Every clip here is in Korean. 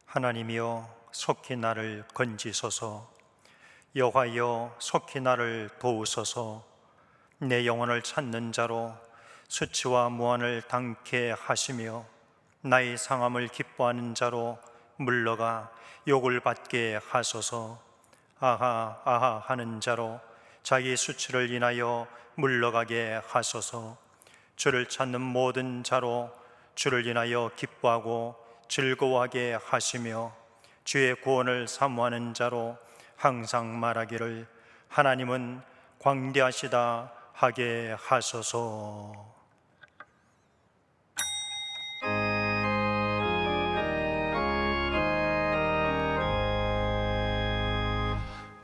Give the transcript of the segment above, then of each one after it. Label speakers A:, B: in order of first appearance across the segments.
A: 하나님이여 속히 나를 건지소서. 여호와여 속히 나를 도우소서. 내 영혼을 찾는 자로 수치와 무한을 당케 하시며 나의 상함을 기뻐하는 자로 물러가 욕을 받게 하소서. 아하 아하 하는 자로 자기 수치를 인하여 물러가게 하소서. 주를 찾는 모든 자로 주를 인하여 기뻐하고 즐거워하게 하시며 주의 구원을 사모하는 자로 항상 말하기를 하나님은 광대하시다 하게 하소서.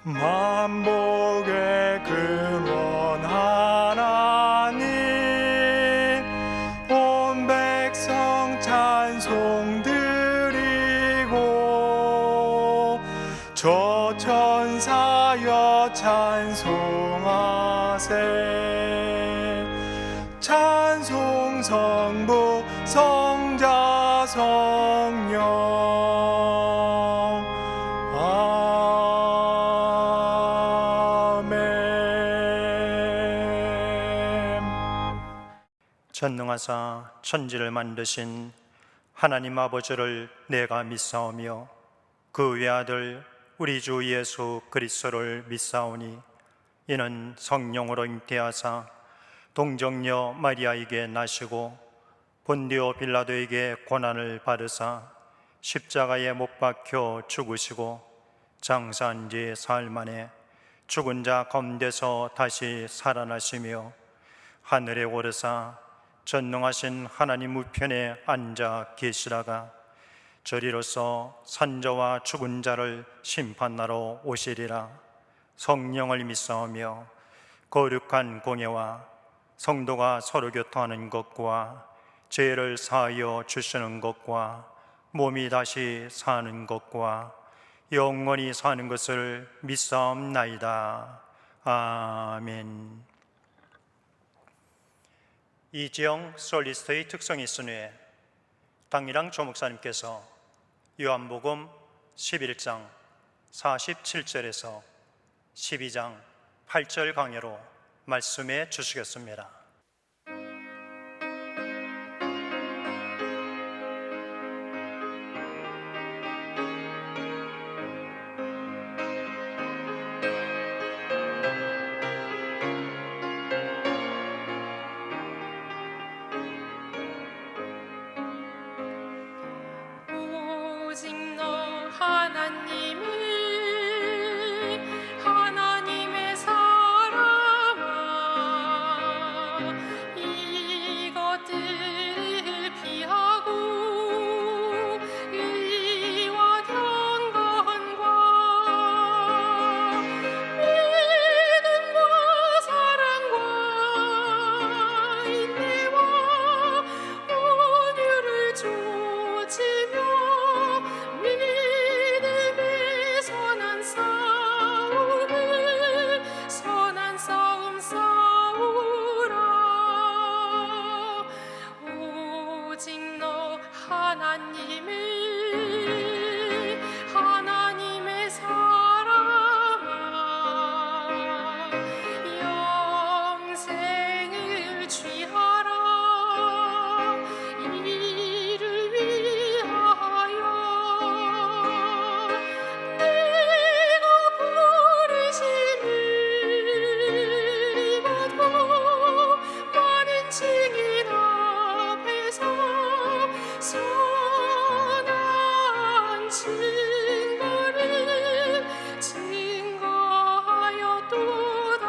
B: 만복의 근원 하나님, 온 백성 찬송 드리고 저 천사여 찬송하세. 찬송 성부 성자 성령.
A: 전능하사 천지를 만드신 하나님 아버지를 내가 믿사오며 그 외아들 우리 주 예수 그리스도를 믿사오니 이는 성령으로 잉태하사 동정녀 마리아에게 나시고 본디오 빌라도에게 고난을 받으사 십자가에 못 박혀 죽으시고 장사한 지 사흘 만에 죽은 자 가운데서 다시 살아나시며 하늘에 오르사 전능하신 하나님 우편에 앉아 계시다가 저리로서 산자와 죽은 자를 심판하러 오시리라. 성령을 믿사오며 거룩한 공예와 성도가 서로 교통하는 것과 죄를 사하여 주시는 것과 몸이 다시 사는 것과 영원히 사는 것을 믿사옵나이다. 아멘. 이지영 솔리스트의 특성이 있으니 당일랑 조목사님께서 요한복음 11장 47절에서 12장 8절 강해로 말씀해 주시겠습니다.
C: 오직 너 하나님의 사랑아, 이것들을 피하고 의와 경건과 믿음과 사랑과 인내와 온유를 조지며 믿음의 선한 싸움 싸우라. 오직 너 하나님의 사랑아, 영생을 취하라. 이를 위하여 내가 부르심을 입어도 많은 증인 앞에서 선한 증거를 증거하였도다.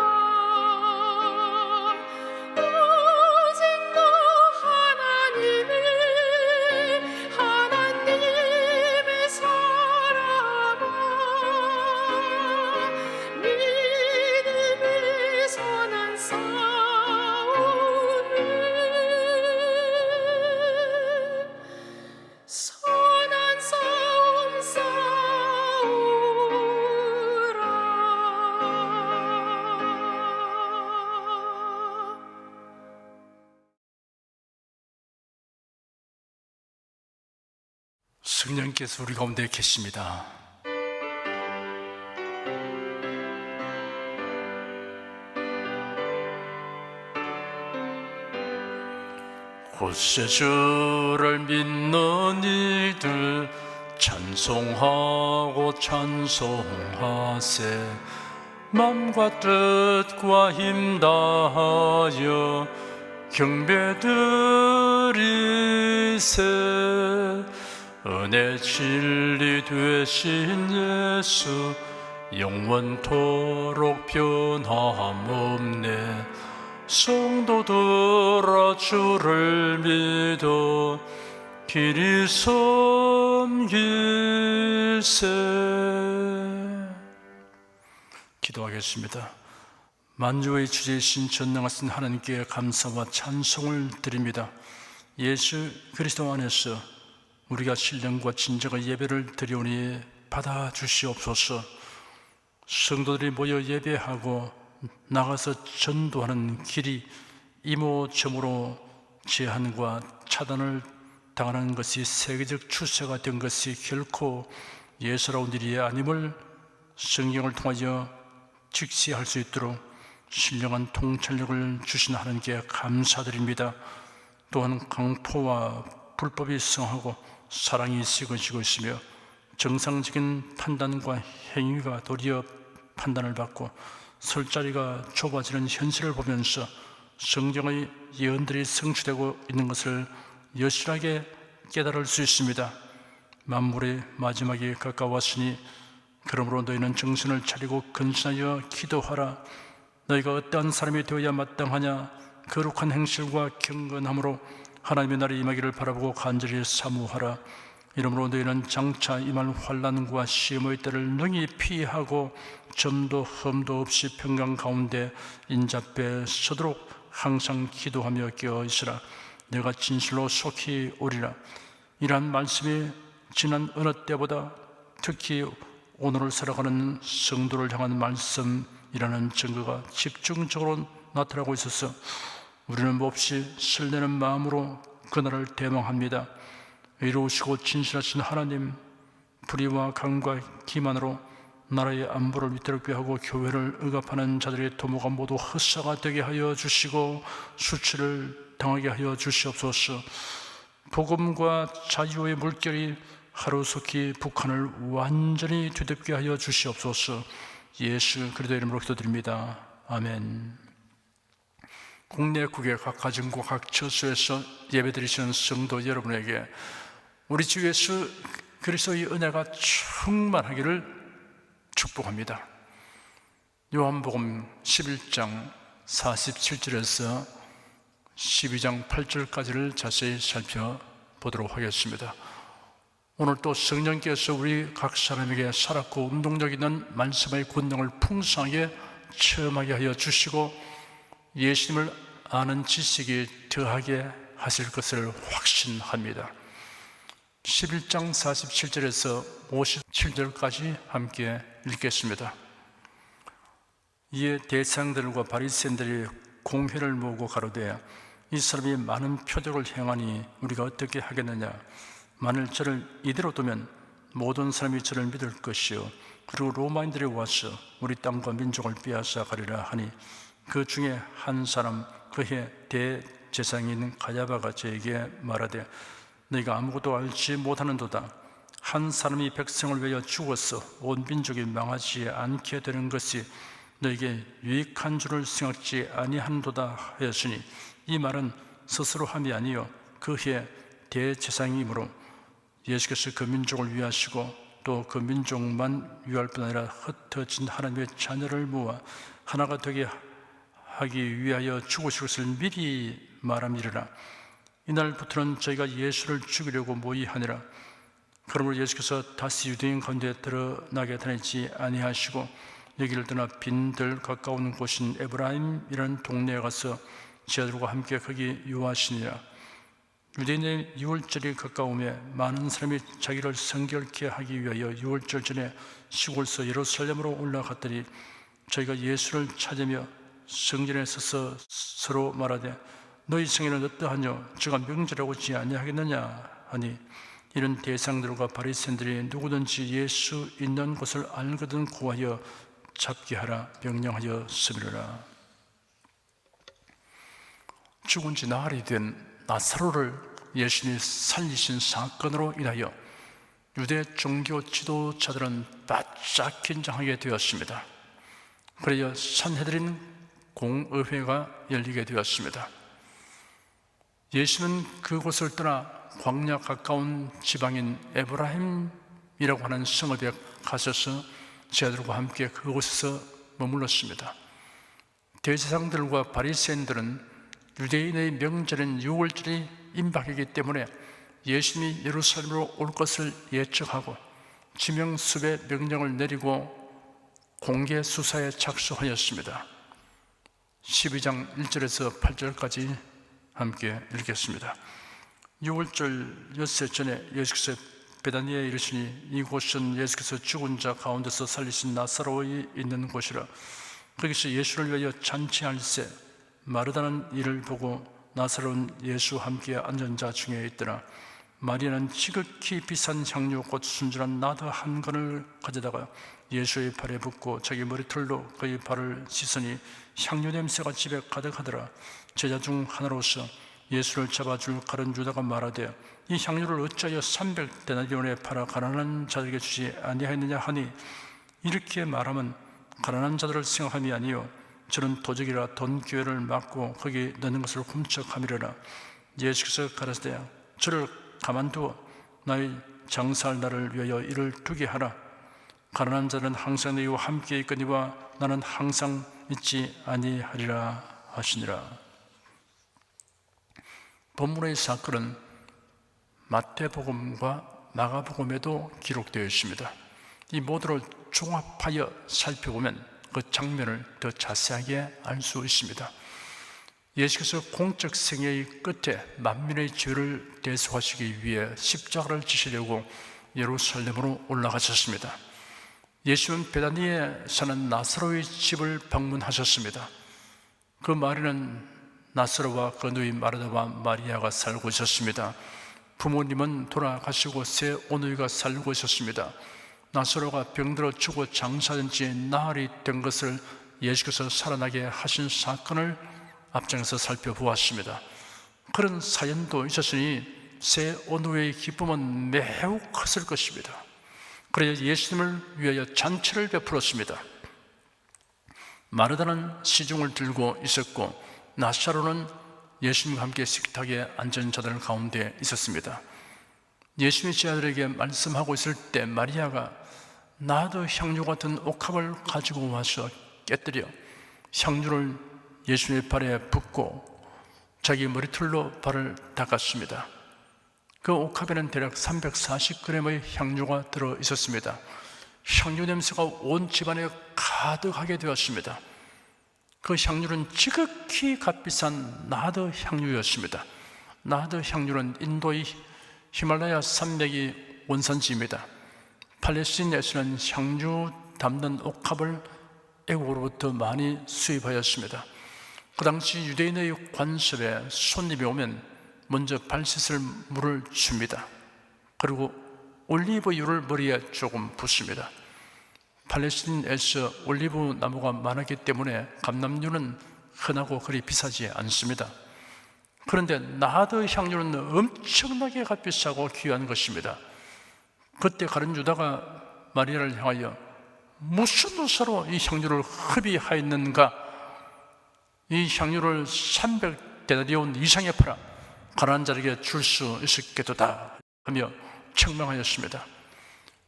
C: 오직 너 하나님의 사랑아, 믿음의 선한 싸움
B: 성령께서 우리 가운데 계십니다. 곳세 주를 믿는 이들 찬송하고 찬송하세. 맘과 뜻과 힘 다하여 경배드리세. 은혜 진리 되신 예수 영원토록 변함없네. 성도들아 주를 믿어 길이 섬길세. 기도하겠습니다. 만주의 주제이신 전능하신 하나님께 감사와 찬송을 드립니다. 예수 그리스도 안에서 우리가 신령과 진정의 예배를 드리오니 받아주시옵소서. 성도들이 모여 예배하고 나가서 전도하는 길이 이모저모로 제한과 차단을 당하는 것이 세계적 추세가 된 것이 결코 예사로운 일이 아님을 성경을 통하여 직시할 수 있도록 신령한 통찰력을 주신 하나님께 감사드립니다. 또한 강포와 불법이 성하고 사랑이 식어지고 있으며 정상적인 판단과 행위가 도리어 판단을 받고 설 자리가 좁아지는 현실을 보면서 성경의 예언들이 성취되고 있는 것을 여실하게 깨달을 수 있습니다. 만물의 마지막이 가까웠으니 그러므로 너희는 정신을 차리고 근신하여 기도하라. 너희가 어떠한 사람이 되어야 마땅하냐? 거룩한 행실과 경건함으로 하나님의 날이 임하기를 바라보고 간절히 사모하라. 이러므로 너희는 장차 임할 환난과 시험의 때를 능히 피하고 점도 흠도 없이 평강 가운데 인자빼 서도록 항상 기도하며 깨어 있으라. 내가 진실로 속히 오리라. 이러한 말씀이 지난 어느 때보다 특히 오늘을 살아가는 성도를 향한 말씀이라는 증거가 집중적으로 나타나고 있어서 우리는 몹시 설레는 마음으로 그날을 대망합니다. 의로우시고 진실하신 하나님, 불의와 강과 기만으로 나라의 안보를 위태롭게 하고 교회를 억압하는 자들의 도모가 모두 헛사가 되게 하여 주시고 수치를 당하게 하여 주시옵소서. 복음과 자유의 물결이 하루속히 북한을 완전히 뒤덮게 하여 주시옵소서. 예수 그리스도의 이름으로 기도드립니다. 아멘. 국내 국외 각 가정과 각 처소에서 예배드리시는 성도 여러분에게 우리 주 예수 그리스도의 은혜가 충만하기를 축복합니다. 요한복음 11장 47절에서 12장 8절까지를 자세히 살펴보도록 하겠습니다. 오늘 또 성령께서 우리 각 사람에게 살았고 운동력 있는 말씀의 권능을 풍성하게 체험하게 하여 주시고 예수님을 아는 지식이 더하게 하실 것을 확신합니다. 11장 47절에서 57절까지 함께 읽겠습니다. 이에 대상들과 바리새인들이 공회를 모으고 가로되 이 사람이 많은 표적을 행하니 우리가 어떻게 하겠느냐? 만일 저를 이대로 두면 모든 사람이 저를 믿을 것이요 그리고 로마인들이 와서 우리 땅과 민족을 빼앗아 가리라 하니 그 중에 한 사람 그해 대제사장인 가야바가 저에게 말하되 너희가 아무것도 알지 못하는도다. 한 사람이 백성을 위하여 죽어서 온 민족이 망하지 않게 되는 것이 너에게 유익한 줄을 생각지 아니하는도다 하였으니 이 말은 스스로 함이 아니요 그해 대제사장이므로 예수께서 그 민족을 위하시고 또 그 민족만 위할 뿐 아니라 흩어진 하나님의 자녀를 모아 하나가 되게 하기 위하여 죽으실 것을 미리 말함이라. 이날부터는 저희가 예수를 죽이려고 모의하니라. 그러므로 예수께서 다시 유대인 가운데 드러나게 다니지 아니하시고 여기를 떠나 빈들 가까운 곳인 에브라임이라는 동네에 가서 제자들과 함께 거기 유하시니라. 유대인의 유월절이 가까우며 많은 사람이 자기를 성결케 하기 위하여 유월절 전에 시골서 예루살렘으로 올라갔더니 저희가 예수를 찾으며 성전에 서서 서로 말하되 너희 성에는 어떠하뇨? 저가 명절하고 지 아니하겠느냐 하니 이런 대상들과 바리새인들이 누구든지 예수 있는 곳을 알거든 구하여 잡게 하라 명령하였으리라. 죽은 지 나흘이 된 나사로를 예수님이 살리신 사건으로 인하여 유대 종교 지도자들은 바짝 긴장하게 되었습니다. 그래야 산헤드린 공의회가 열리게 되었습니다. 예수는 그곳을 떠나 광야 가까운 지방인 에브라임이라고 하는 성읍에 가셔서 제자들과 함께 그곳에서 머물렀습니다. 대제사장들과 바리새인들은 유대인의 명절인 유월절이 임박이기 때문에 예수님이 예루살렘으로 올 것을 예측하고 지명수배 명령을 내리고 공개 수사에 착수하였습니다. 12장 1절에서 8절까지 함께 읽겠습니다. 6월절 엿새 전에 예수께서 베다니아에 이르시니 이곳은 예수께서 죽은 자 가운데서 살리신 나사로의 있는 곳이라. 거기서 예수를 위하여 잔치할세 마르다는 이를 보고 나사로는 예수와 함께 앉은 자 중에 있더라. 마리아는 지극히 비싼 향유 곧 순전한 나드 한 건을 가져다가 예수의 발에 붓고 자기 머리털로 그의 발을 씻으니 향유 냄새가 집에 가득하더라. 제자 중 하나로서 예수를 잡아줄 가룟 유다가 말하되 이 향유를 어찌하여 300데나리온에 팔아 가난한 자들에게 주지 아니하였느냐 하니, 이렇게 말하면 가난한 자들을 생각함이 아니요 저는 도적이라 돈 기회를 막고 거기 넣는 것을 훔쳐가미려라. 예수께서 가라사대 저를 가만두어 나의 장사할 날을 위하여 이를 두게 하라. 가난한 자는 항상 너희와 함께 있거니와 나는 항상 있지 아니하리라 하시니라. 본문의 사건은 마태복음과 마가복음에도 기록되어 있습니다. 이 모두를 종합하여 살펴보면 그 장면을 더 자세하게 알 수 있습니다. 예수께서 공적 생애의 끝에 만민의 죄를 대속하시기 위해 십자가를 지시려고 예루살렘으로 올라가셨습니다. 예수는 베다니에 사는 나사로의 집을 방문하셨습니다. 그 마을에는 나사로와 그 누이 마르다와 마리아가 살고 있었습니다. 부모님은 돌아가시고 새 오누이가 살고 있었습니다. 나사로가 병들어 죽어 장사된 지 나흘이 된 것을 예수께서 살아나게 하신 사건을 앞장에서 살펴보았습니다. 그런 사연도 있었으니 새 오누이의 기쁨은 매우 컸을 것입니다. 그래야 예수님을 위하여 잔치를 베풀었습니다. 마르다는 시중을 들고 있었고 나사로는 예수님과 함께 식탁에 앉은 자들 가운데 있었습니다. 예수님이 제자들에게 말씀하고 있을 때 마리아가 나도 향유 같은 옥합을 가지고 와서 깨뜨려 향유를 예수님의 발에 붓고 자기 머리털로 발을 닦았습니다. 그 옥합에는 대략 340g의 향유가 들어 있었습니다. 향유 냄새가 온 집안에 가득하게 되었습니다. 그 향유는 지극히 값비싼 나드 향유였습니다. 나드 향유는 인도의 히말라야 산맥이 원산지입니다. 팔레스틴에서는 향유 담는 옥합을 애국으로부터 많이 수입하였습니다. 그 당시 유대인의 관습에 손님이 오면 먼저 발 씻을 물을 줍니다. 그리고 올리브유를 머리에 조금 붓습니다. 팔레스틴에서 올리브 나무가 많았기 때문에 감람유는 흔하고 그리 비싸지 않습니다. 그런데 나드 향유는 엄청나게 값비싸고 귀한 것입니다. 그때 가룟 유다가 마리아를 향하여 무슨 의사로 이 향유를 흡입하였는가? 이 향유를 300데나리온 이상에 팔아 가난한 자에게 줄 수 있었겠도다 하며 책망하였습니다.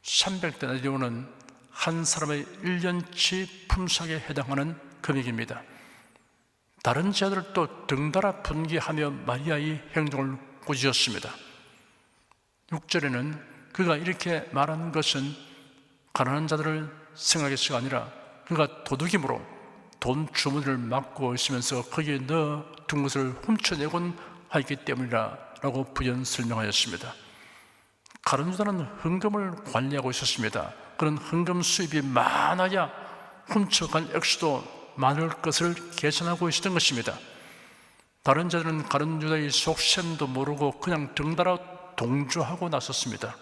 B: 300데나리온은 한 사람의 1년치 품삯에 해당하는 금액입니다. 다른 제자들도 등달아 분개하며 마리아의 행동을 꾸짖었습니다. 6절에는 그가 이렇게 말한 것은 가난한 자들을 생각해서가 아니라 그가 도둑임으로 돈 주머니를 막고 있으면서 거기에 넣어둔 것을 훔쳐내곤 하였기 때문이라 라고 부연 설명하였습니다. 가룟 유다는 헌금을 관리하고 있었습니다. 그런 헌금 수입이 많아야 훔쳐갈 액수도 많을 것을 계산하고 있었던 것입니다. 다른 자들은 가룟 유다의 속셈도 모르고 그냥 등달아 동조하고 나섰습니다.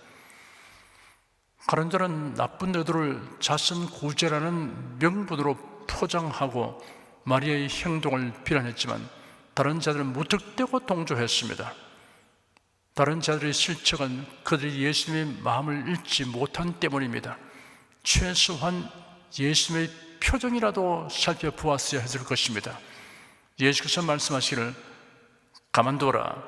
B: 가론자는 나쁜 의도를 자선 구제라는 명분으로 포장하고 마리아의 행동을 비난했지만 다른 자들은 무턱대고 동조했습니다. 다른 자들의 실책은 그들이 예수님의 마음을 읽지 못한 때문입니다. 최소한 예수님의 표정이라도 살펴보았어야 했을 것입니다. 예수께서 말씀하시기를 가만두어라.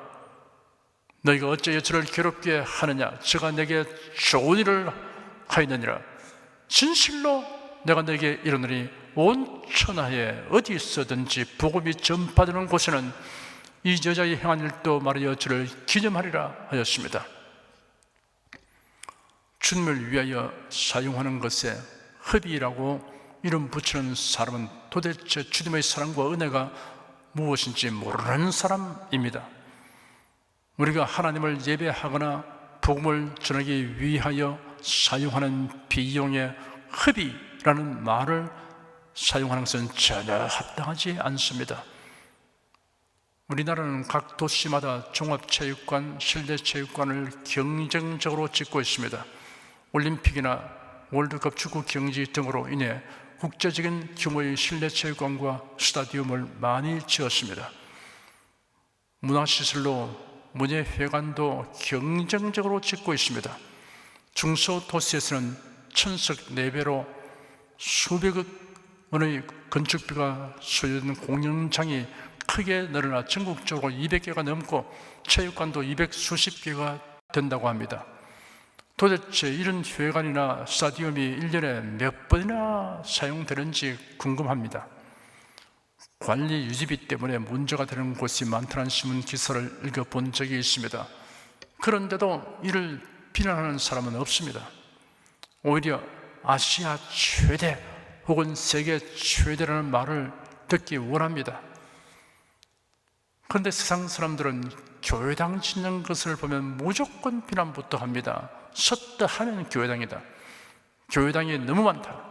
B: 너희가 어찌 저를 괴롭게 하느냐? 저가 내게 좋은 일을 하였느니라. 진실로 내가 너에게 이르노니 온 천하에 어디 있어든지 복음이 전파되는 곳에는 이 여자의 행한 일도 말하여 저를 기념하리라 하였습니다. 주님을 위하여 사용하는 것에 허비라고 이름 붙이는 사람은 도대체 주님의 사랑과 은혜가 무엇인지 모르는 사람입니다. 우리가 하나님을 예배하거나 복음을 전하기 위하여 사용하는 비용의 허비라는 말을 사용하는 것은 전혀 합당하지 않습니다. 우리나라는 각 도시마다 종합체육관, 실내체육관을 경쟁적으로 짓고 있습니다. 올림픽이나 월드컵 축구 경기 등으로 인해 국제적인 규모의 실내체육관과 스타디움을 많이 지었습니다. 문화시설로 문예회관도 경쟁적으로 짓고 있습니다. 중소도시에서는 천석 4배로 수백억 원의 건축비가 소요된 공연장이 크게 늘어나 전국적으로 200개가 넘고 체육관도 200수십 개가 된다고 합니다. 도대체 이런 회관이나 스타디움이 1년에 몇 번이나 사용되는지 궁금합니다. 관리 유지비 때문에 문제가 되는 곳이 많다는 신문 기사를 읽어본 적이 있습니다. 그런데도 이를 비난하는 사람은 없습니다. 오히려 아시아 최대 혹은 세계 최대라는 말을 듣기 원합니다. 그런데 세상 사람들은 교회당 짓는 것을 보면 무조건 비난부터 합니다. 섰다 하면 교회당이다. 교회당이 너무 많다.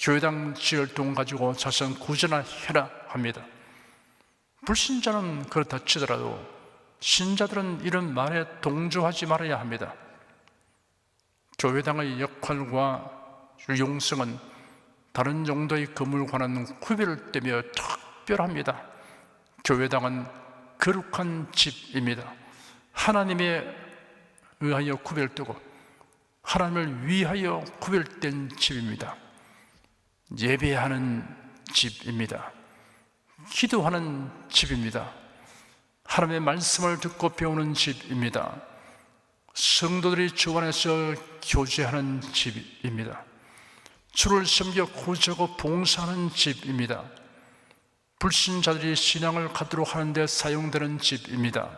B: 교회당 지을 돈 가지고 자선 구제나 해라 합니다. 불신자는 그렇다 치더라도 신자들은 이런 말에 동조하지 말아야 합니다. 교회당의 역할과 유용성은 다른 정도의 건물과는 구별되며 특별합니다. 교회당은 거룩한 집입니다. 하나님에 의하여 구별되고 하나님을 위하여 구별된 집입니다. 예배하는 집입니다. 기도하는 집입니다. 하나님의 말씀을 듣고 배우는 집입니다. 성도들이 주 안에서 교제하는 집입니다. 주를 섬겨 구제하고 봉사하는 집입니다. 불신자들이 신앙을 갖도록 하는 데 사용되는 집입니다.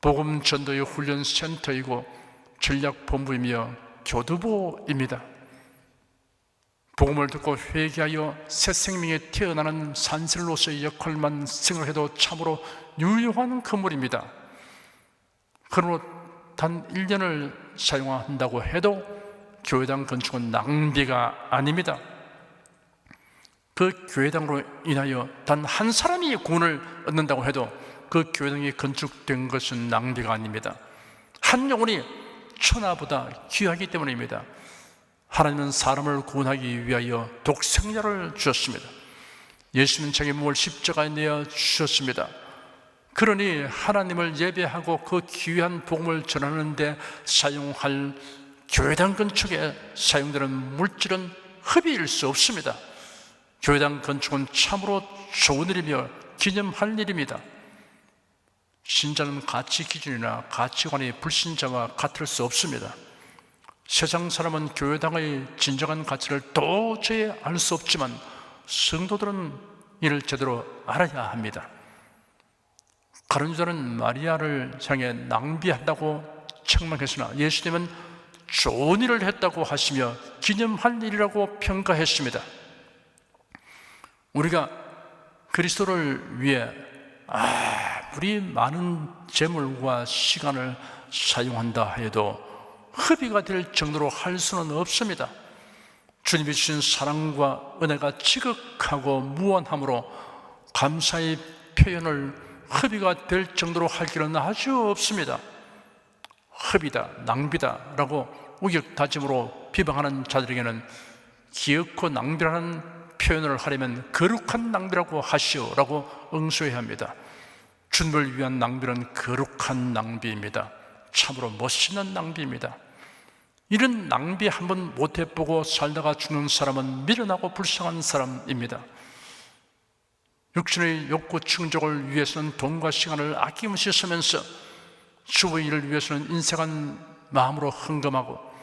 B: 복음 전도의 훈련 센터이고 전략본부이며 교두보입니다. 복음을 듣고 회개하여 새 생명에 태어나는 산슬로서의 역할만 생각해도 참으로 유효한 건물입니다. 그러므로 단 1년을 사용한다고 해도 교회당 건축은 낭비가 아닙니다. 그 교회당으로 인하여 단 한 사람이 구원을 얻는다고 해도 그 교회당이 건축된 것은 낭비가 아닙니다. 한 영혼이 천하보다 귀하기 때문입니다. 하나님은 사람을 구원하기 위하여 독생자를 주셨습니다. 예수는 자기 몸을 십자가에 내어 주셨습니다. 그러니 하나님을 예배하고 그 귀한 복음을 전하는 데 사용할 교회당 건축에 사용되는 물질은 허비일 수 없습니다. 교회당 건축은 참으로 좋은 일이며 기념할 일입니다. 신자는 가치 기준이나 가치관이 불신자와 같을 수 없습니다. 세상 사람은 교회당의 진정한 가치를 도저히 알 수 없지만 성도들은 이를 제대로 알아야 합니다. 가룟유다는 마리아를 향해 낭비한다고 책망했으나 예수님은 좋은 일을 했다고 하시며 기념할 일이라고 평가했습니다. 우리가 그리스도를 위해 아무리 많은 재물과 시간을 사용한다 해도 허비가 될 정도로 할 수는 없습니다. 주님이 주신 사랑과 은혜가 지극하고 무한함으로 감사의 표현을 허비가 될 정도로 할 길은 아주 없습니다. 허비다, 낭비다 라고 우격다짐으로 비방하는 자들에게는 기어코 낭비라는 표현을 하려면 거룩한 낭비라고 하시오 라고 응수해야 합니다. 주님을 위한 낭비는 거룩한 낭비입니다. 참으로 멋있는 낭비입니다. 이런 낭비 한번 못 해보고 살다가 죽는 사람은 미련하고 불쌍한 사람입니다. 육신의 욕구 충족을 위해서는 돈과 시간을 아낌없이 쓰면서 주의 일을 위해서는 인색한 마음으로 헌금하고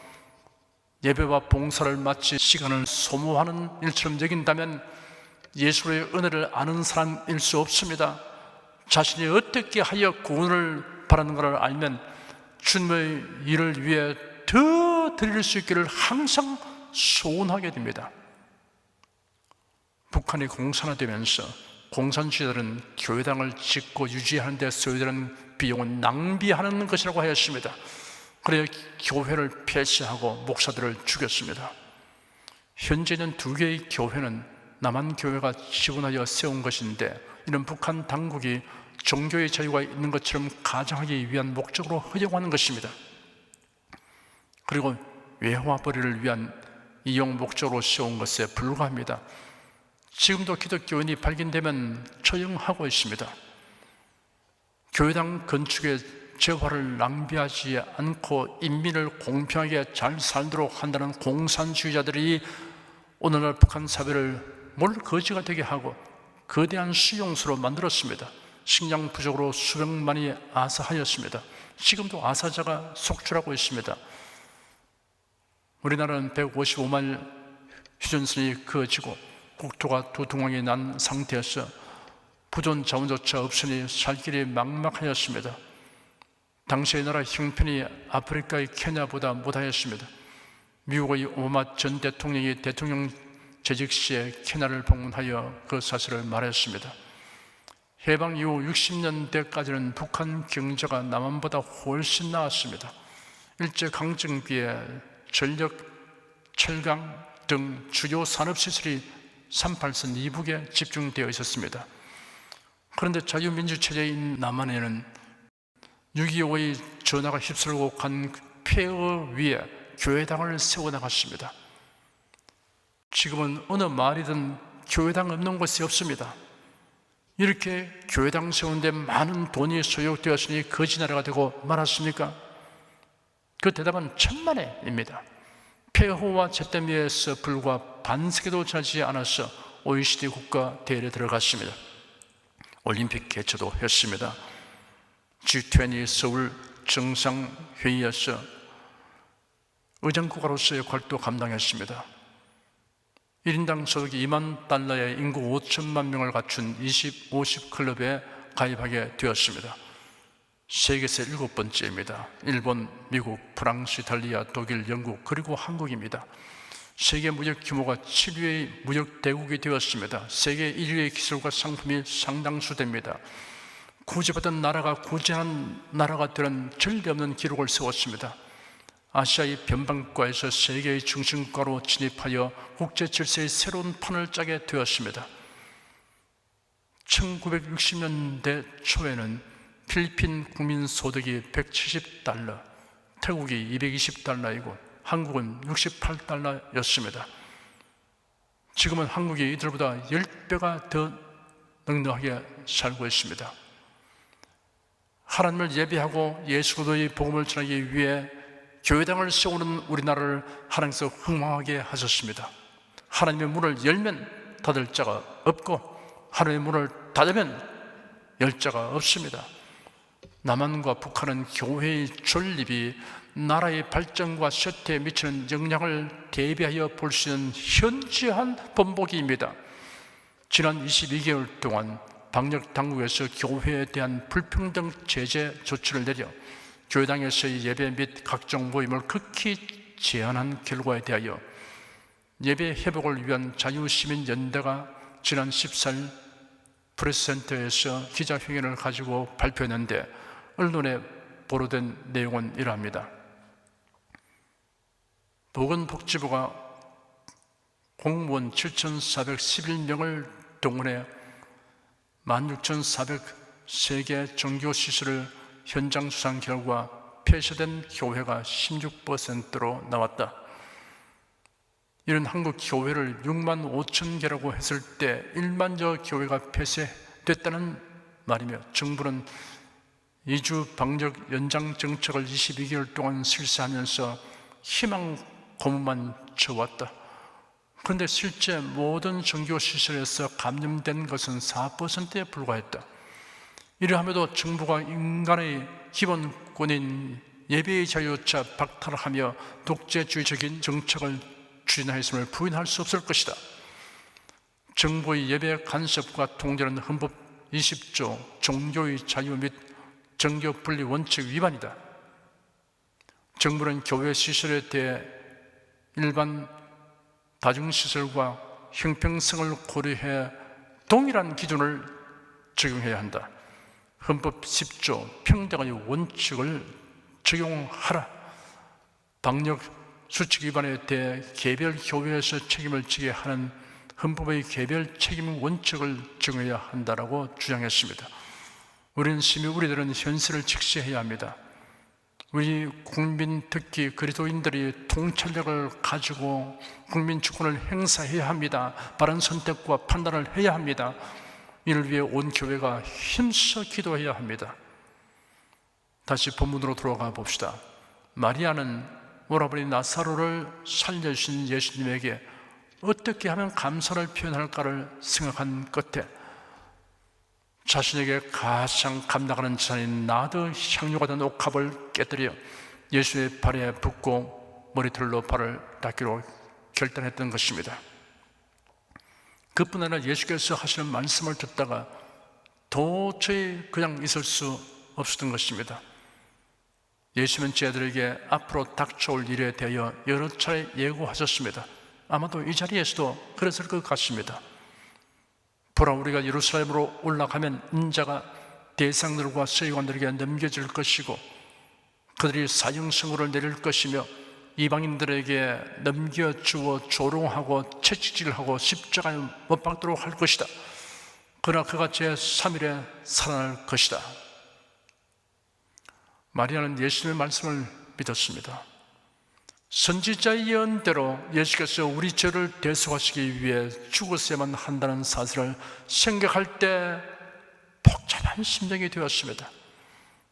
B: 예배와 봉사를 마치 시간을 소모하는 일처럼 여긴다면 예수의 은혜를 아는 사람일 수 없습니다. 자신이 어떻게 하여 구원을 바라는가를 알면 주님의 일을 위해 더 드릴 수 있기를 항상 소원하게 됩니다. 북한이 공산화되면서 공산주의자들은 교회당을 짓고 유지하는 데 써야 되는 비용은 낭비하는 것이라고 하였습니다. 그래야 교회를 폐쇄하고 목사들을 죽였습니다. 현재는 2개의 교회는 남한교회가 지원하여 세운 것인데 이는 북한 당국이 종교의 자유가 있는 것처럼 가정하기 위한 목적으로 허용하는 것입니다. 그리고 외화벌이를 위한 이용 목적으로 세운 것에 불과합니다. 지금도 기독교인이 발견되면 처형하고 있습니다. 교회당 건축에 재화를 낭비하지 않고 인민을 공평하게 잘 살도록 한다는 공산주의자들이 오늘날 북한 사회를 몰거지가 되게 하고 거대한 수용소로 만들었습니다. 식량 부족으로 수백만이 아사하였습니다. 지금도 아사자가 속출하고 있습니다. 우리나라는 155마일 휴전선이 그어지고 국토가 두둥강이 난 상태에서 보존 자원조차 없으니 살 길이 막막하였습니다. 당시의 나라 형편이 아프리카의 케냐보다 못하였습니다. 미국의 오바마 전 대통령이 대통령 재직 시에 케냐를 방문하여 그 사실을 말했습니다. 해방 이후 60년대까지는 북한 경제가 남한보다 훨씬 나았습니다. 일제강점기에 전력, 철강 등 주요 산업시설이 38선 이북에 집중되어 있었습니다. 그런데 자유민주체제인 남한에는 6.25의 전하가 휩쓸고 간 폐허 위에 교회당을 세워나갔습니다. 지금은 어느 마을이든 교회당 없는 곳이 없습니다. 이렇게 교회당 세우는데 많은 돈이 소요되었으니 거지 나라가 되고 말았습니까? 그 대답은 천만에입니다. 폐허와 잿더미에서 불과 반세기도 지나지 않아서 OECD 국가 대회에 들어갔습니다. 올림픽 개최도 했습니다. G20 서울 정상회의에서 의장국가로서의 역할도 감당했습니다. 1인당 소득이 2만 달러의 인구 5천만 명을 갖춘 50 클럽에 가입하게 되었습니다. 세계에서 7번째입니다. 일본, 미국, 프랑스, 이탈리아, 독일, 영국 그리고 한국입니다. 세계 무역 규모가 7위의 무역 대국이 되었습니다. 세계 1위의 기술과 상품이 상당수 됩니다. 구제받은 나라가 구제한 나라가 되는 전례 없는 기록을 세웠습니다. 아시아의 변방과에서 세계의 중심가로 진입하여 국제 질서의 새로운 판을 짜게 되었습니다. 1960년대 초에는 필리핀 국민 소득이 170달러, 태국이 220달러이고 한국은 68달러였습니다. 지금은 한국이 이들보다 10배가 더 넉넉하게 살고 있습니다. 하나님을 예배하고 예수의 복음을 전하기 위해 교회당을 세우는 우리나라를 하나님께서 흥망하게 하셨습니다. 하나님의 문을 열면 닫을 자가 없고 하나님의 문을 닫으면 열 자가 없습니다. 남한과 북한은 교회의 존립이 나라의 발전과 쇠퇴에 미치는 영향을 대비하여 볼 수 있는 현저한 본보기입니다. 지난 22개월 동안 방역 당국에서 교회에 대한 불평등 제재 조치를 내려 교회당에서의 예배 및 각종 모임을 극히 제한한 결과에 대하여 예배 회복을 위한 자유시민연대가 지난 14일 프레스센터에서 기자회견을 가지고 발표했는데 언론에 보도된 내용은 이러합니다. 보건복지부가 공무원 7,411명을 동원해 16,400 세계 종교 시설을 현장 수상 결과 폐쇄된 교회가 16%로 나왔다. 이런 한국 교회를 6만 5천 개라고 했을 때 1만여 교회가 폐쇄됐다는 말이며, 정부는 2주 방역 연장 정책을 22개월 동안 실시하면서 희망 고문만 쳐왔다. 그런데 실제 모든 종교시설에서 감염된 것은 4%에 불과했다. 이러함에도 정부가 인간의 기본권인 예배의 자유조차 박탈하며 독재주의적인 정책을 추진하였음을 부인할 수 없을 것이다. 정부의 예배 간섭과 통제는 헌법 20조 종교의 자유 및 정교 분리 원칙 위반이다. 정부는 교회 시설에 대해 일반 다중시설과 형평성을 고려해 동일한 기준을 적용해야 한다. 헌법 10조 평등의 원칙을 적용하라. 방역 수칙 위반에 대해 개별 교회에서 책임을 지게 하는 헌법의 개별 책임 원칙을 적용해야 한다라고 주장했습니다. 우리는 심히 우리들은 현실을 직시해야 합니다. 우리 국민, 특히 그리스도인들이 통찰력을 가지고 국민 주권을 행사해야 합니다. 바른 선택과 판단을 해야 합니다. 이를 위해 온 교회가 힘써 기도해야 합니다. 다시 본문으로 돌아가 봅시다. 마리아는 오라버니 나사로를 살려주신 예수님에게 어떻게 하면 감사를 표현할까를 생각한 끝에 자신에게 가장 감당하는 재산인 나드 향유가 된 옥합을 깨뜨려 예수의 발에 붓고 머리털로 발을 닦기로 결단했던 것입니다. 그뿐 아니라 예수께서 하시는 말씀을 듣다가 도저히 그냥 있을 수 없었던 것입니다. 예수님은 제자들에게 앞으로 닥쳐올 일에 대하여 여러 차례 예고하셨습니다. 아마도 이 자리에서도 그랬을 것 같습니다. 보라, 우리가 예루살렘으로 올라가면 인자가 대상들과 서기관들에게 넘겨질 것이고 그들이 사형선고를 내릴 것이며 이방인들에게 넘겨주어 조롱하고 채찍질하고 십자가에 못 박도록 할 것이다. 그러나 그가 제3일에 살아날 것이다. 마리아는 예수님의 말씀을 믿었습니다. 선지자의 예언대로 예수께서 우리 죄를 대속하시기 위해 죽었어야만 한다는 사실을 생각할 때 복잡한 심정이 되었습니다.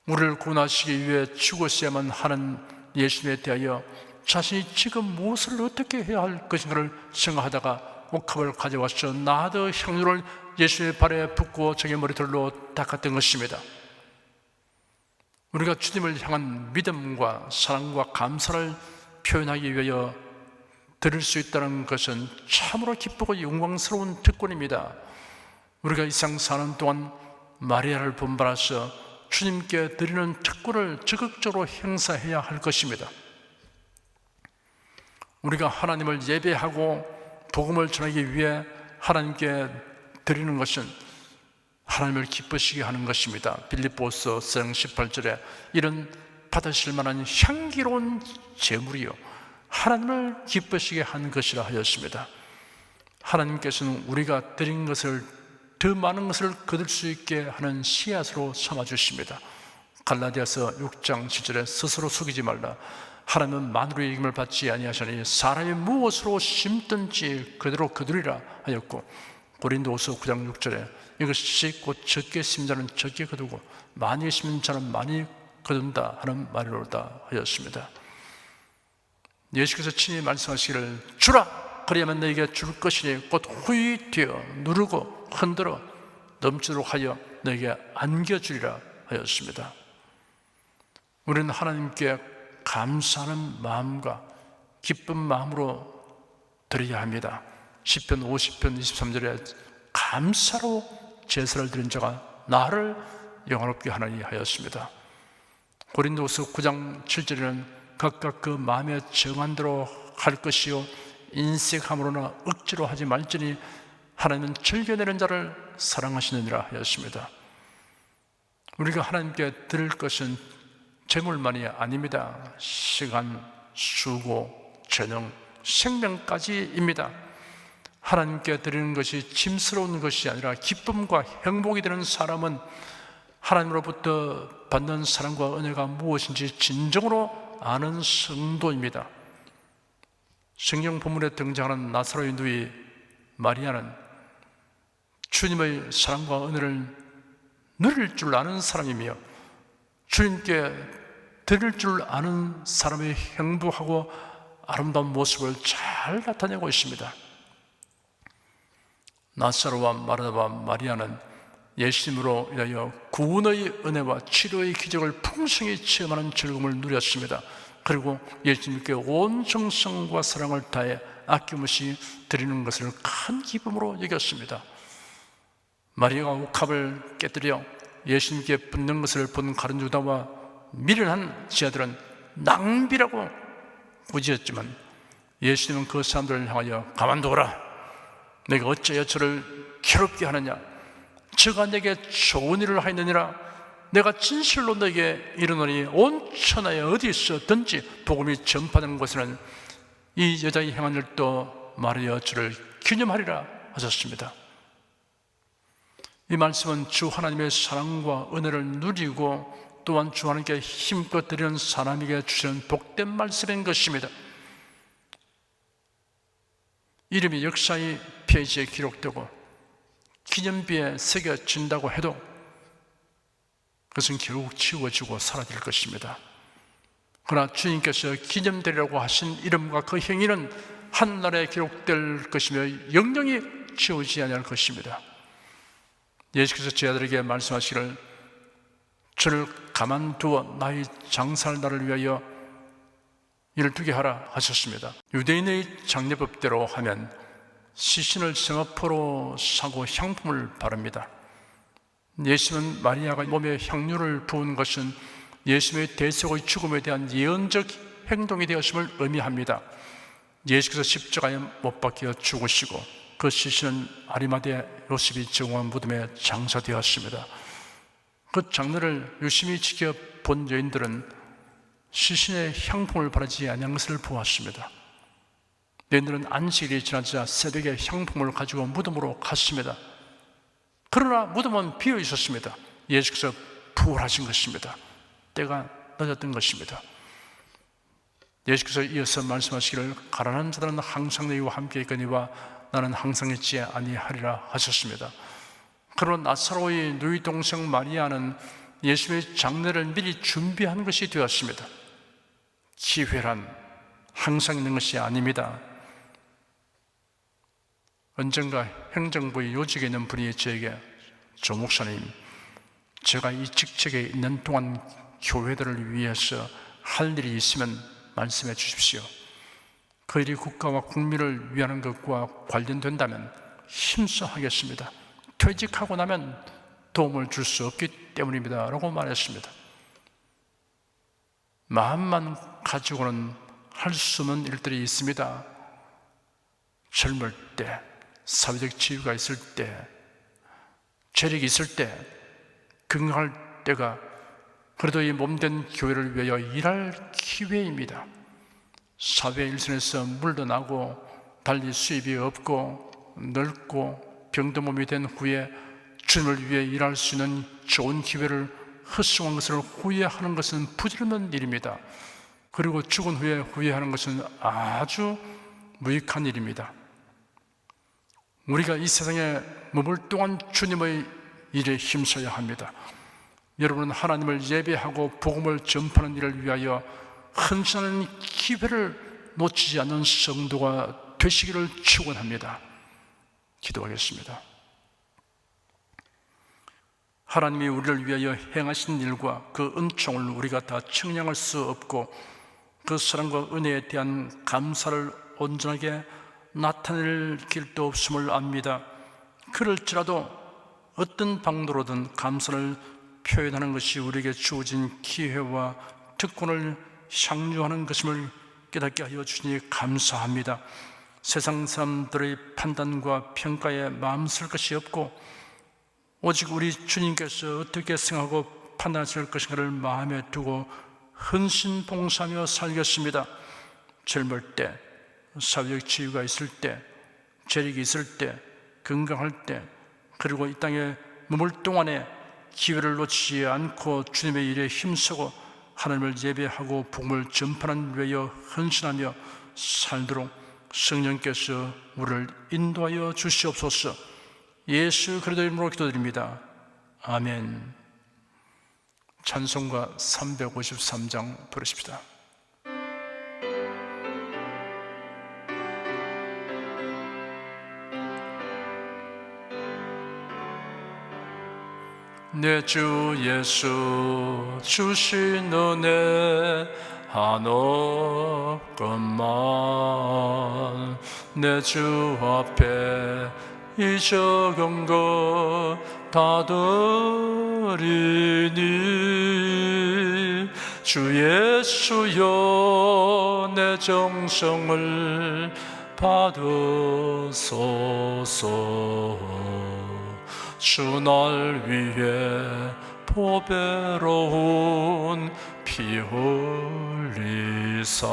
B: 우리를 구원하시기 위해 죽었어야만 하는 예수님에 대하여 자신이 지금 무엇을 어떻게 해야 할 것인가를 생각하다가 옥합을 가져와서 나드 향유를 예수의 발에 붓고 자기 머리털로 닦았던 것입니다. 우리가 주님을 향한 믿음과 사랑과 감사를 표현하기 위하여 드릴 수 있다는 것은 참으로 기쁘고 영광스러운 특권입니다. 우리가 이 세상 사는 동안 마리아를 본받아서 주님께 드리는 특권을 적극적으로 행사해야 할 것입니다. 우리가 하나님을 예배하고 복음을 전하기 위해 하나님께 드리는 것은 하나님을 기쁘시게 하는 것입니다. 빌립보서 4장 18절에 이런 받으실 만한 향기로운 제물이요 하나님을 기쁘시게 하는 것이라 하였습니다. 하나님께서는 우리가 드린 것을 더 많은 것을 거둘 수 있게 하는 씨앗으로 삼아주십니다. 갈라디아서 6장 7절에 스스로 속이지 말라. 하나님은 만으로의 이김을 받지 아니하시니 사람이 무엇으로 심든지 그대로 거두리라 하였고, 고린도후서 9장 6절에 이것이 곧 적게 심는 자는 적게 거두고 많이 심는 자는 많이 거둔다 하는 말이로다 하였습니다. 예수께서 친히 말씀하시기를 주라 그리하면 너에게 줄 것이니 곧 후이되어 누르고 흔들어 넘치도록 하여 너에게 안겨주리라 하였습니다. 우리는 하나님께 감사하는 마음과 기쁜 마음으로 드려야 합니다. 시편 50편 23절에 감사로 제사를 드린 자가 나를 영화롭게 하나니 하였습니다. 고린도후서 9장 7절에는 각각 그 마음에 정한 대로 할 것이요 인색함으로나 억지로 하지 말지니 하나님은 즐겨내는 자를 사랑하시느니라 하였습니다. 우리가 하나님께 드릴 것은 재물만이 아닙니다. 시간, 수고, 재능, 생명까지입니다. 하나님께 드리는 것이 짐스러운 것이 아니라 기쁨과 행복이 되는 사람은 하나님으로부터 받는 사랑과 은혜가 무엇인지 진정으로 아는 성도입니다. 성경 본문에 등장하는 나사로의 누이 마리아는 주님의 사랑과 은혜를 누릴 줄 아는 사람이며 주님께 드릴 줄 아는 사람의 행복하고 아름다운 모습을 잘 나타내고 있습니다. 나사로와 마르다와 마리아는 예수님으로 인하여 구원의 은혜와 치료의 기적을 풍성히 체험하는 즐거움을 누렸습니다. 그리고 예수님께 온 정성과 사랑을 다해 아낌없이 드리는 것을 큰 기쁨으로 여겼습니다. 마리아가 옥합을 깨뜨려 예수님께 붓는 것을 본 가룟 유다와 미련한 지하들은 낭비라고 꾸짖었지만 예수님은 그 사람들을 향하여 가만두어라. 내가 어찌하여 저를 괴롭게 하느냐? 저가 내게 좋은 일을 하였느니라. 내가 진실로 너에게 이르노니 온 천하에 어디 있어든지 복음이 전파되는 곳에는 이 여자의 행한 일도 말하여 주를 기념하리라 하셨습니다. 이 말씀은 주 하나님의 사랑과 은혜를 누리고 또한 주 하나님께 힘껏 드리는 사람에게 주시는 복된 말씀인 것입니다. 이름이 역사의 페이지에 기록되고 기념비에 새겨진다고 해도 그것은 결국 지워지고 사라질 것입니다. 그러나 주님께서 기념되리라고 하신 이름과 그 행위는 한날에 기록될 것이며 영영이 지워지지 아니할 것입니다. 예수께서 제 아들에게 말씀하시기를 저를 가만두어 나의 장사할 날을 위하여 일을 두게 하라 하셨습니다. 유대인의 장례법대로 하면 시신을 성화포로 사고 향품을 바릅니다. 예수님은 마리아가 몸에 향유를 부은 것은 예수님의 대속의 죽음에 대한 예언적 행동이 되었음을 의미합니다. 예수께서 십자가에 못 박혀 죽으시고 그 시신은 아리마대 요셉이 제공한 무덤에 장사되었습니다. 그 장례를 유심히 지켜본 여인들은 시신의 향품을 바르지 아니한 것을 보았습니다. 여인들은 안식일이 지나자 새벽에 향품을 가지고 무덤으로 갔습니다. 그러나 무덤은 비어 있었습니다. 예수께서 부활하신 것입니다. 때가 늦었던 것입니다. 예수께서 이어서 말씀하시기를 가난한 자들은 항상 너희와 함께 있거니와 나는 항상 있지 아니하리라 하셨습니다. 그러나 나사로의 누이 동생 마리아는 예수님의 장례를 미리 준비한 것이 되었습니다. 기회란 항상 있는 것이 아닙니다. 언젠가 행정부의 요직에 있는 분이 저에게 조 목사님, 제가 이 직책에 있는 동안 교회들을 위해서 할 일이 있으면 말씀해 주십시오. 그 일이 국가와 국민을 위하는 것과 관련된다면 힘써 하겠습니다. 퇴직하고 나면 도움을 줄 수 없기 때문입니다 라고 말했습니다. 마음만 가지고는 할 수 없는 일들이 있습니다. 젊을 때, 사회적 지위가 있을 때, 재력이 있을 때, 건강할 때가 그래도 이 몸된 교회를 위하여 일할 기회입니다. 사회 일선에서 물러나고 달리 수입이 없고 늙고 병든 몸이 된 후에 주님을 위해 일할 수 있는 좋은 기회를 헛수고한 것을 후회하는 것은 부질없는 일입니다. 그리고 죽은 후에 후회하는 것은 아주 무익한 일입니다. 우리가 이 세상에 머물 동안 주님의 일에 힘써야 합니다. 여러분은 하나님을 예배하고 복음을 전파하는 일을 위하여 헌신하는 기회를 놓치지 않는 성도가 되시기를 축원합니다. 기도하겠습니다. 하나님이 우리를 위하여 행하신 일과 그 은총을 우리가 다 측량할 수 없고 그 사랑과 은혜에 대한 감사를 온전하게 나타낼 길도 없음을 압니다. 그럴지라도 어떤 방도로든 감사를 표현하는 것이 우리에게 주어진 기회와 특권을 향유하는 것임을 깨닫게 하여 주시니 감사합니다. 세상 사람들의 판단과 평가에 마음 쓸 것이 없고 오직 우리 주님께서 어떻게 생각하고 판단하실 것인가를 마음에 두고 헌신봉사하며 살겠습니다. 젊을 때, 사회적 지위가 있을 때, 재력이 있을 때, 건강할 때, 그리고 이 땅에 머물 동안에 기회를 놓치지 않고 주님의 일에 힘쓰고 하나님을 예배하고 복음을 전파하는 위하여 헌신하며 살도록 성령께서 우리를 인도하여 주시옵소서. 예수 그리스도의 이름으로 기도드립니다. 아멘. 찬송가 353장 부르십시다. 내 주 예수 주신 은혜 한없건만 내 주 앞에 이 적은 것 다 드리니 주 예수여 내 정성을 받으소서. 주 날 위해 보배로운 피 흘리사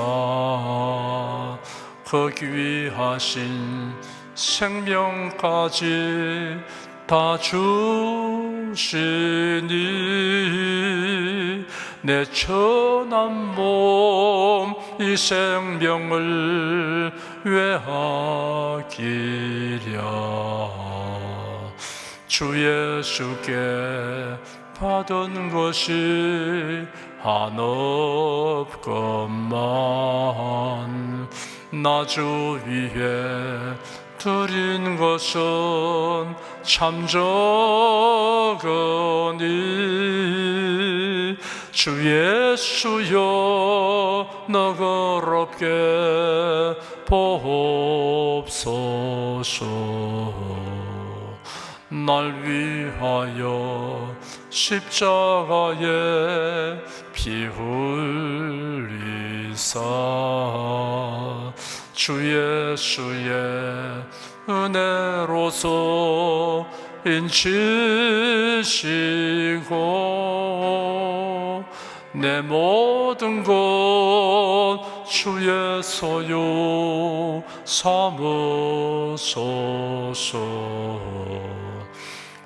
B: 그 귀하신 생명까지 다 주시니 내 천한 몸 이 생명을 외하기랴. 주 예수께 받은 것이 한없건만 나 주 위에 드린 것은 참 적으니 주 예수여 너그럽게 보옵소서. 날 위하여 십자가에 피 흘리사 주 예수의 은혜로서 인치시고 내 모든 것 주의 소유 삼으소서.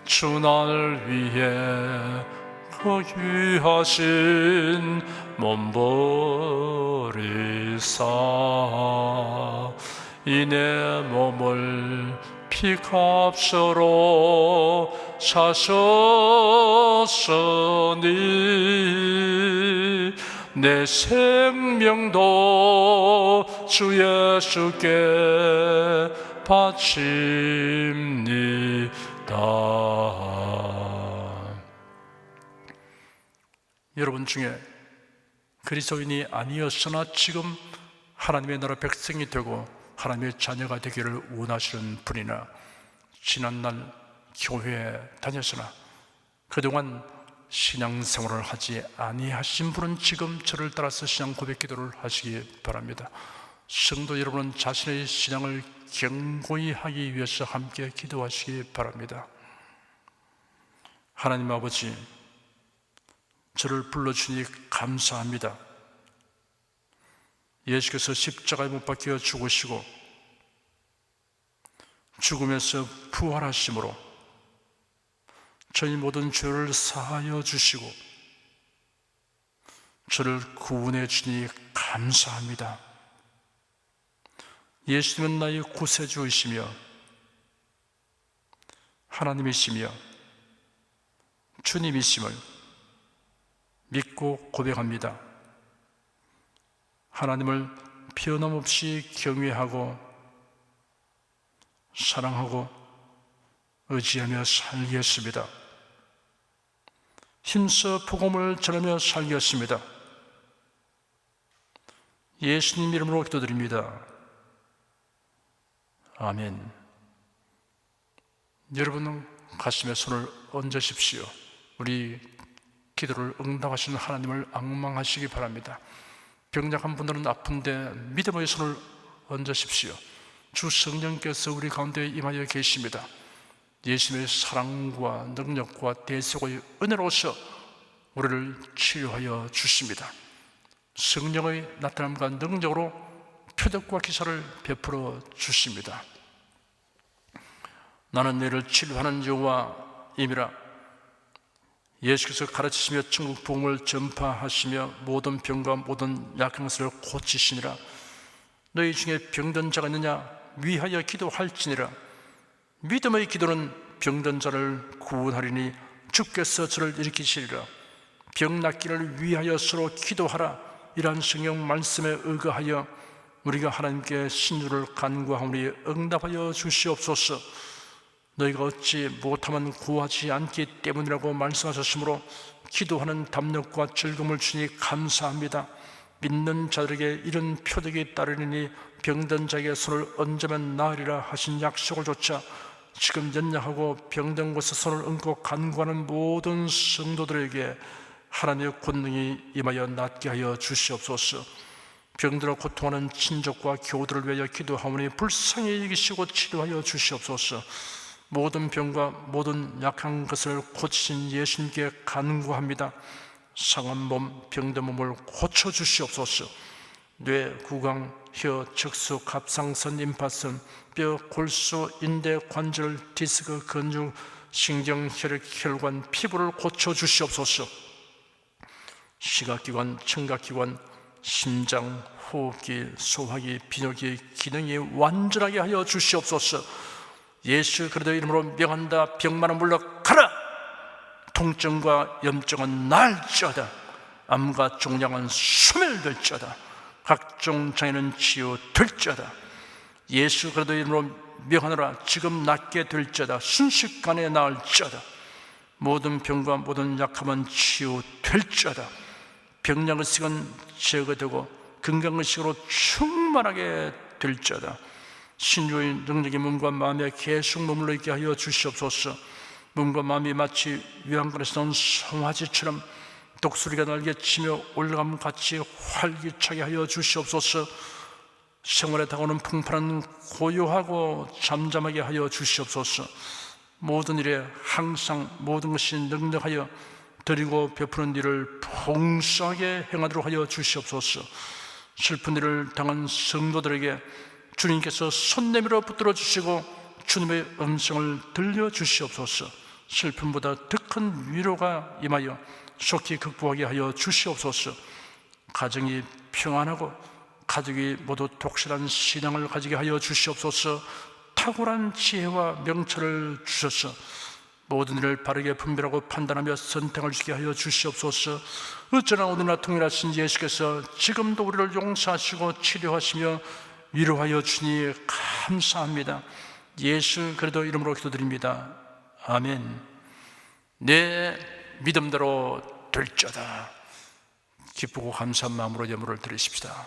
B: 주 날 위해 그 귀하신 몸 버리사 이 내 몸을 피값으로 사셨으니 내 생명도 주 예수께 바칩니다. 여러분 중에 그리스도인이 아니었으나 지금 하나님의 나라 백성이 되고 하나님의 자녀가 되기를 원하시는 분이나 지난날 교회에 다녔으나 그동안 신앙생활을 하지 아니하신 분은 지금 저를 따라서 신앙 고백 기도를 하시기 바랍니다. 성도 여러분은 자신의 신앙을 견고히 하기 위해서 함께 기도하시기 바랍니다. 하나님 아버지, 저를 불러주니 감사합니다. 예수께서 십자가에 못 박혀 죽으시고 죽음에서 부활하심으로 저희 모든 죄를 사하여 주시고 저를 구원해 주니 감사합니다. 예수님은 나의 구세주이시며 하나님이시며 주님이심을 믿고 고백합니다. 하나님을 변함없이 경외하고 사랑하고 의지하며 살겠습니다. 힘써 복음을 전하며 살겠습니다. 예수님 이름으로 기도드립니다. 아멘. 여러분은 가슴에 손을 얹으십시오. 우리 기도를 응답하시는 하나님을 앙망하시기 바랍니다. 병약한 분들은 아픈데 믿음의 손을 얹으십시오. 주 성령께서 우리 가운데 임하여 계십니다. 예수님의 사랑과 능력과 대속의 은혜로서 우리를 치유하여 주십니다. 성령의 나타남과 능력으로 표적과 기사를 베풀어 주십니다. 나는 너를 치료하는 여호와임이라. 예수께서 가르치시며 천국 복음을 전파하시며 모든 병과 모든 약한 것을 고치시니라. 너희 중에 병든 자가 있느냐? 위하여 기도할지니라. 믿음의 기도는 병든 자를 구원하리니 주께서 저를 일으키시리라. 병 낫기를 위하여 서로 기도하라. 이러한 성경 말씀에 의거하여 우리가 하나님께 신유를 간구하오니 응답하여 주시옵소서. 너희가 얻지 못하면 구하지 않기 때문이라고 말씀하셨으므로 기도하는 담력과 즐거움을 주니 감사합니다. 믿는 자들에게 이런 표적이 따르리니 병든 자에게 손을 얹으면 나으리라 하신 약속을 조차 지금 연약하고 병든 곳에 손을 얹고 간구하는 모든 성도들에게 하나님의 권능이 임하여 낫게 하여 주시옵소서. 병들어 고통하는 친족과 교우들을 위하여 기도하오니 불쌍히 여기시고 치료하여 주시옵소서. 모든 병과 모든 약한 것을 고치신 예수님께 간구합니다. 상한 몸, 병든 몸을 고쳐주시옵소서. 뇌, 구강, 혀, 척수, 갑상선, 임파선, 뼈, 골수, 인대, 관절, 디스크, 근육, 신경, 혈액, 혈관, 피부를 고쳐주시옵소서. 시각기관, 청각기관, 심장, 호흡기, 소화기, 비뇨기, 기능이 완전하게 하여 주시옵소서. 예수 그리스도의 이름으로 명한다. 병만은 물러가라. 통증과 염증은 날지어다. 암과 종양은 소멸될지어다. 각종 장애는 치유될지어다. 예수 그리스도의 이름으로 명하노라. 지금 낫게 될지어다. 순식간에 나을지어다. 모든 병과 모든 약함은 치유될지어다. 병량의식은 제거되고 건강의식으로 충만하게 될지어다. 신유의 능력이 몸과 마음에 계속 머물러 있게 하여 주시옵소서. 몸과 마음이 마치 위안관에서 나온 송아지처럼 독수리가 날개치며 올라감 같이 활기차게 하여 주시옵소서. 생활에 다가오는 풍파는 고요하고 잠잠하게 하여 주시옵소서. 모든 일에 항상 모든 것이 능력하여 드리고 베푸는 일을 풍성하게 행하도록 하여 주시옵소서. 슬픈 일을 당한 성도들에게 주님께서 손 내밀어 붙들어 주시고 주님의 음성을 들려주시옵소서. 슬픔보다 더 큰 위로가 임하여 속히 극복하게 하여 주시옵소서. 가정이 평안하고 가족이 모두 독실한 신앙을 가지게 하여 주시옵소서. 탁월한 지혜와 명철을 주셔서 모든 일을 바르게 분별하고 판단하며 선택을 주게 하여 주시옵소서. 어쩌나 오늘나 통일하신 예수께서 지금도 우리를 용서하시고 치료하시며 위로하여 주니 감사합니다. 예수 그리스도 이름으로 기도드립니다. 아멘. 내 믿음대로 될지어다. 기쁘고 감사한 마음으로 예물을 드리십시다.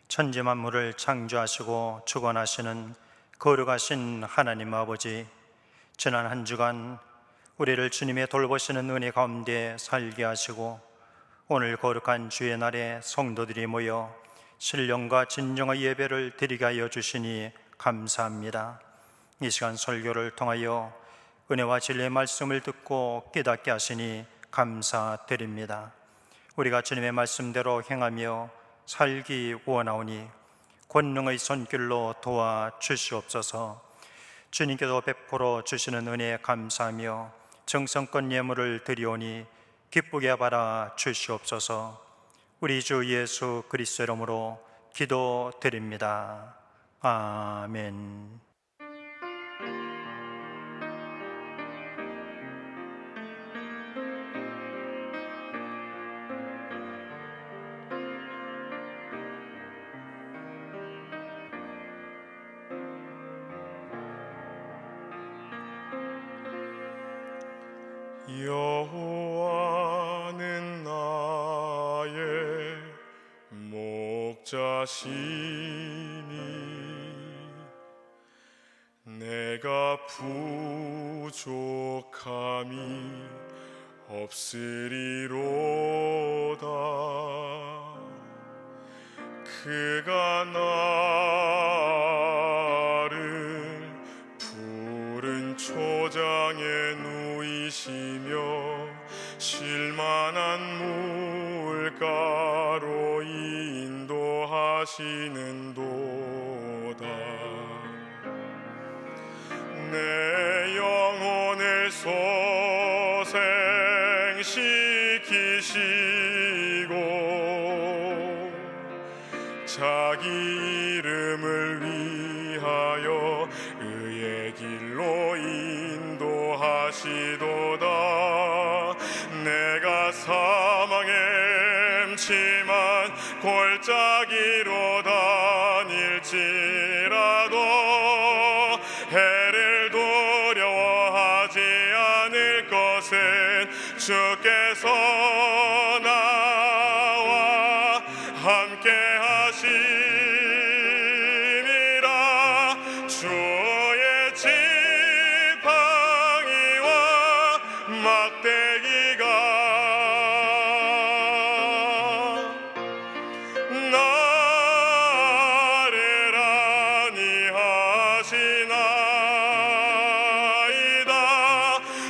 A: 천지 만물을 창조하시고 주관하시는 거룩하신 하나님 아버지, 지난 한 주간 우리를 주님의 돌보시는 은혜 가운데 살게 하시고 오늘 거룩한 주의 날에 성도들이 모여 신령과 진정의 예배를 드리게 하여 주시니 감사합니다. 이 시간 설교를 통하여 은혜와 진리의 말씀을 듣고 깨닫게 하시니 감사드립니다. 우리가 주님의 말씀대로 행하며 살기 원하오니 권능의 손길로 도와주시옵소서. 주님께서 베풀어 주시는 은혜에 감사하며 정성껏 예물을 드리오니 기쁘게 받아 주시옵소서. 우리 주 예수 그리스도 이름으로 기도드립니다. 아멘.
D: 여호와는 나의 목자시니 내가 부족함이 없으리로다. 그가 나를 푸른 초장에 누이시며 쉴만한 물가로 인도하시는도다. 내 영혼 소생시키시고 자기 이름을 위하여 의의 길로 인도하시도다. 내가 사망에 엠치만 골짜기로 다닐지라도 해를 두려워하지 않을 것은 주께서 나와 함께 하심이라. 주의 지팡이와 막대기가 나를 안위하시나이다.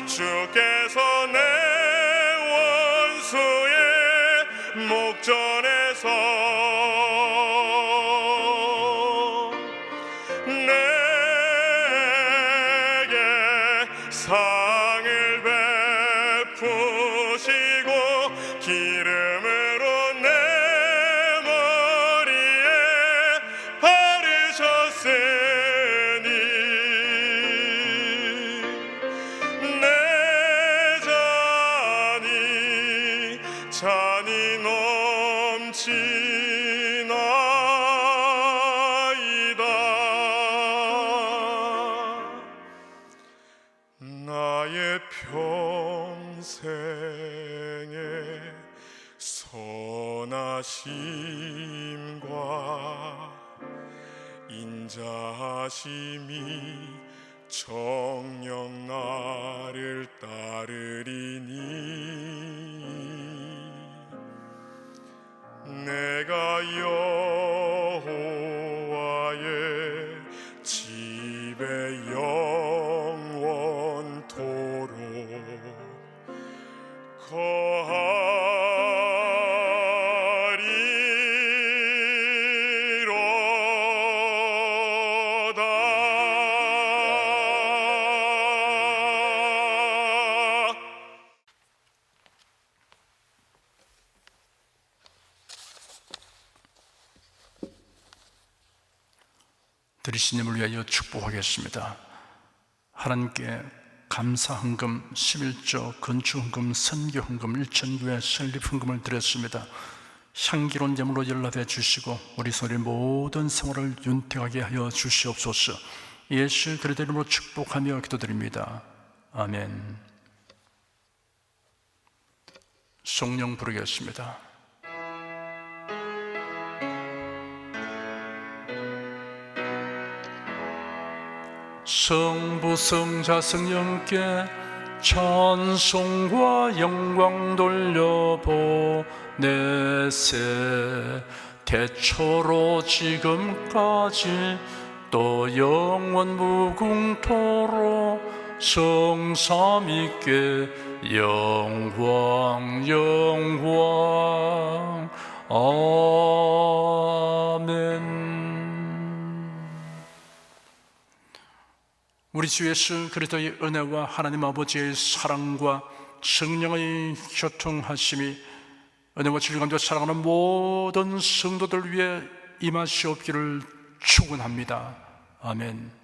D: 주께서 내 원수의 목전에서 내게 상을 베푸시고 기름으로 내 머리에 바르셨으니 내 잔이 넘치나이다. 나의 평생에 선하심과 인자하심이 정녕 나를 따르리니 내가 여호와의 집에 영원토록 거하리로다.
B: 들으시님을 위하여 축복하겠습니다. 하나님께 감사헌금, 11조, 건축헌금, 선교헌금, 일천교회 설립헌금을 드렸습니다. 향기로운 제물로 연락해 주시고 우리 손의 모든 생활을 윤택하게 하여 주시옵소서. 예수 그리스도 이름으로 축복하며 기도드립니다. 아멘. 성령 부르겠습니다. 성부 성자 성령께 찬송과 영광 돌려보내세. 태초로 지금까지 또 영원 무궁토록 성삼위께 영광 영광. 아멘. 우리 주 예수 그리스도의 은혜와 하나님 아버지의 사랑과 성령의 교통하심이 은혜와 진리감과 사랑하는 모든 성도들 위해 임하시옵기를 축원합니다. 아멘.